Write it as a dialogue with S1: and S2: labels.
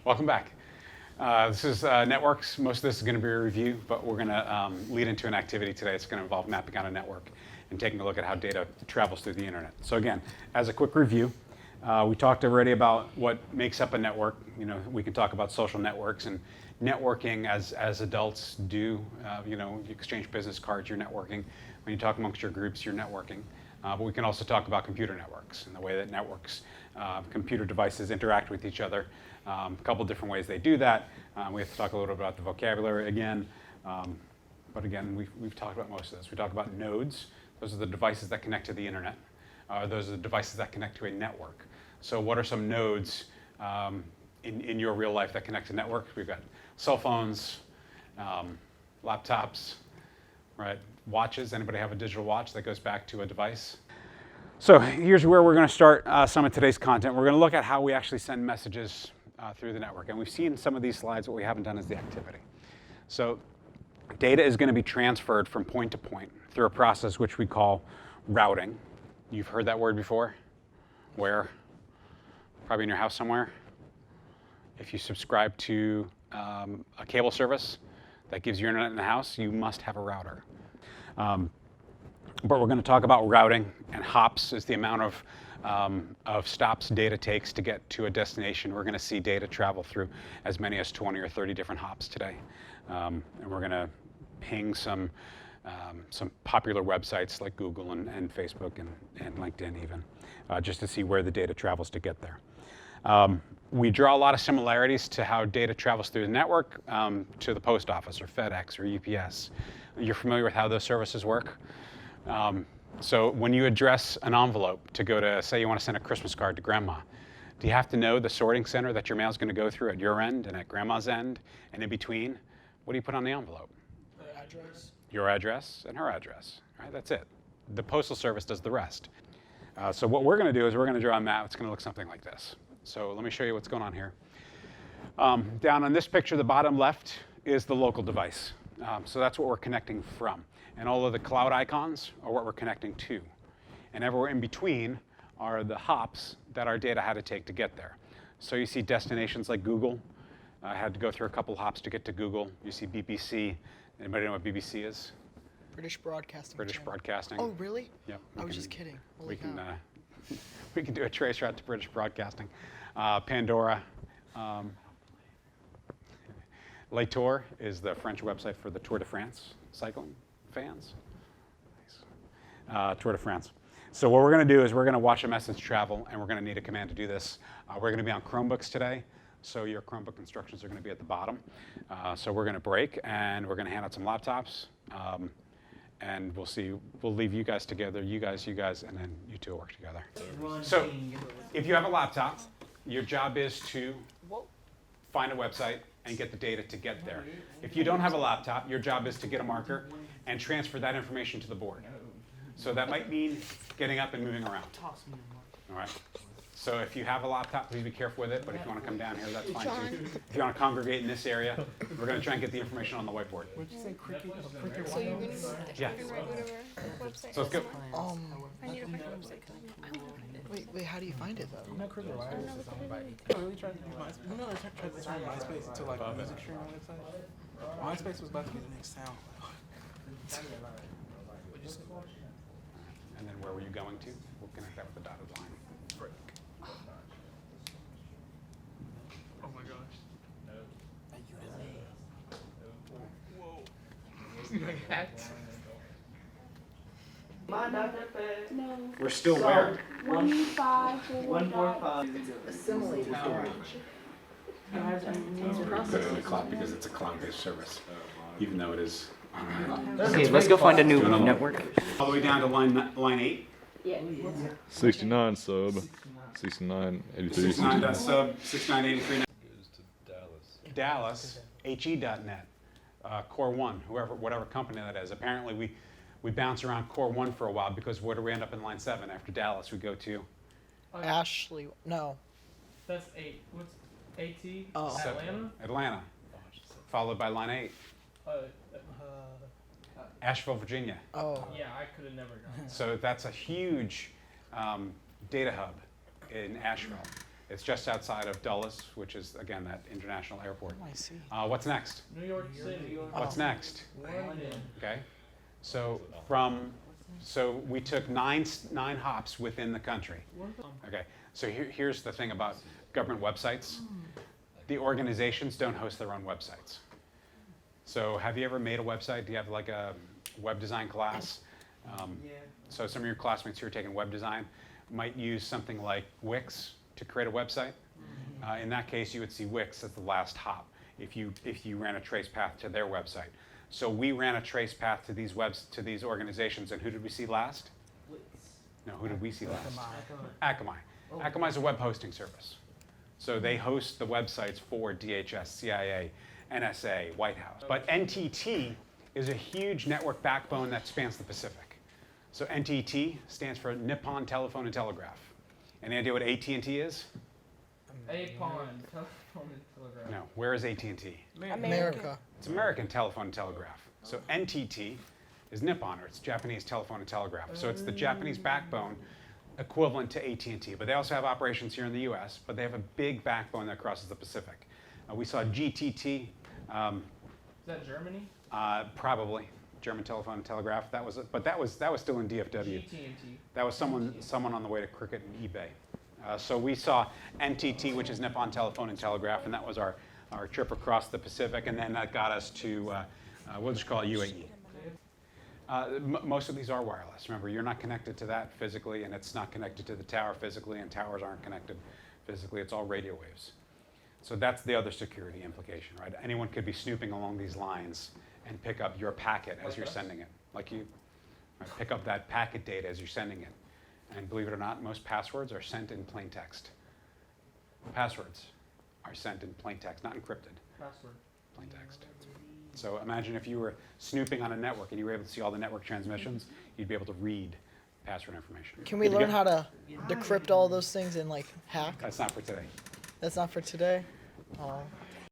S1: Welcome back. This is networks. Most of this is going to be a review, but we're going to lead into an activity today. It's going to involve mapping out a network and taking a look at how data travels through the internet. So again, as a quick review, we talked already about what makes up a network. You know, we can talk about social networks and networking as adults do. You know, you exchange business cards, you're networking. When you talk amongst your groups, you're networking. But we can also talk about computer networks and the way that networks, computer devices interact with each other. A couple different ways they do that. We have to talk a little bit about the vocabulary again. But again, we've talked about most of this. We talk about nodes. Those are the devices that connect to the internet. Those are the devices that connect to a network. So what are some nodes in your real life that connect to networks? We've got cell phones, laptops, right? Watches. Anybody have a digital watch that goes back to a device? So here's where we're going to start some of today's content. We're going to look at how we actually send messages through the network. And we've seen some of these slides. What we haven't done is the activity. So data is going to be transferred from point to point through a process which we call routing. You've heard that word before? Where? Probably in your house somewhere. If you subscribe to a cable service that gives you internet in the house, you must have a router. But we're going to talk about routing, and hops is the amount of stops data takes to get to a destination. We're going to see data travel through as many as 20 or 30 different hops today. And we're going to ping some popular websites like Google and Facebook and LinkedIn even, just to see where the data travels to get there. We draw a lot of similarities to how data travels through the network to the post office or FedEx or UPS. You're familiar with how those services work? So when you address an envelope to go to, say you want to send a Christmas card to grandma, do you have to know the sorting center that your mail is going to go through at your end and at grandma's end and in between? What do you put on the envelope?
S2: Her address.
S1: Your address and her address. All right, that's it. The Postal Service does the rest. So what we're going to do is we're going to draw a map. It's going to look something like this. So let me show you what's going on here. Down on this picture, the bottom left is the local device. So that's what we're connecting from. And all of the cloud icons are what we're connecting to. And everywhere in between are the hops that our data had to take to get there. So you see destinations like Google. I had to go through a couple hops to get to Google. You see BBC. Anybody know what BBC is?
S2: British Broadcasting.
S1: British Broadcasting.
S2: Oh, really?
S1: Yep.
S2: I was just kidding.
S1: We can do a trace route to British Broadcasting. Pandora. Le Tour is the French website for the Tour de France cycling fans. Nice. Tour de France. So what we're going to do is we're going to watch a message travel, and we're going to need a command to do this. We're going to be on Chromebooks today, so your Chromebook instructions are going to be at the bottom. So we're going to break, and we're going to hand out some laptops, and we'll leave you guys together, you guys, and then you two will work together. So if you have a laptop, your job is to find a website and get the data to get there. If you don't have a laptop, your job is to get a marker and transfer that information to the board. So that might mean getting up and moving around. All right. So if you have a laptop, please be careful with it. But if you want to come down here, that's fine too. If you want to congregate in this area, we're going to try and get the information on the whiteboard.
S2: What did you say? Cricket?
S3: So you're going to go
S1: Yeah.
S3: whatever website.
S1: So let's go.
S3: I need to find a website.
S2: Wait, how do you find it though?
S4: No, Cricket Wireless is on my bike. I really tried to use MySpace. You know, they tried to turn MySpace into like a music streaming website. MySpace was about to be the next town.
S1: And then where were you going to? We'll connect that with the dotted line.
S4: Frick. Oh my gosh. Whoa.
S3: No.
S1: We're still where?
S3: 155.
S2: Assimilate power.
S1: Put it in the cloud because it's a cloud-based service, even though it is online.
S5: Okay, let's go find a new network.
S1: All the way down to line 8.
S3: Yeah.
S6: 69 sub, 69, 83.
S1: 69 sub, 6983. Dallas, he.net, Core 1, whatever company that is. Apparently we bounce around Core 1 for a while because where do we end up in line 7? After Dallas, we go to
S2: Ashley. No.
S4: That's 8. What's AT?
S2: Oh.
S1: Atlanta, followed by line 8, Asheville, Virginia.
S2: Oh.
S4: Yeah, I could have never gone.
S1: So that's a huge data hub in Asheville. It's just outside of Dulles, which is, again, that international airport.
S2: I see.
S1: What's next?
S7: New York City.
S1: What's next?
S7: London.
S1: Okay. So we took nine hops within the country. Okay. So here's the thing about government websites. The organizations don't host their own websites. So have you ever made a website? Do you have like a web design class? So some of your classmates who are taking web design might use something like Wix to create a website. In that case, you would see Wix as the last hop if you ran a trace path to their website. So we ran a trace path to these organizations, and who did we see last? No, who did we see last? Akamai. Akamai is a web hosting service. So they host the websites for DHS, CIA, NSA, White House. But NTT is a huge network backbone that spans the Pacific. So NTT stands for Nippon Telephone and Telegraph. Any idea what AT&T is?
S7: Apon. Telephone and telegraph.
S1: No. Where is AT&T?
S2: America.
S1: It's American Telephone and Telegraph. So NTT is Nippon, or it's Japanese Telephone and Telegraph. So it's the Japanese backbone equivalent to AT&T. But they also have operations here in the US, but they have a big backbone that crosses the Pacific. We saw GTT,
S7: Is that Germany?
S1: probably German Telephone and Telegraph. But that was still in DFW.
S7: GT&T.
S1: That was someone on the way to Cricket and eBay. So we saw NTT, which is Nippon Telephone and Telegraph, and that was our trip across the Pacific, and then that got us to, we'll just call it UAE. Most of these are wireless. Remember, you're not connected to that physically, and it's not connected to the tower physically, and towers aren't connected physically. It's all radio waves. So that's the other security implication, right? Anyone could be snooping along these lines and pick up your packet as you're sending it, like you. Right? Pick up that packet data as you're sending it. And believe it or not, most passwords are sent in plain text. Passwords are sent in plain text, not encrypted,
S7: Password.
S1: plain text. So imagine if you were snooping on a network and you were able to see all the network transmissions, you'd be able to read password information.
S2: Can we
S1: Good to
S2: learn
S1: go?
S2: how to decrypt all those things and like hack?
S1: That's not for today.
S2: That's not for today. Oh.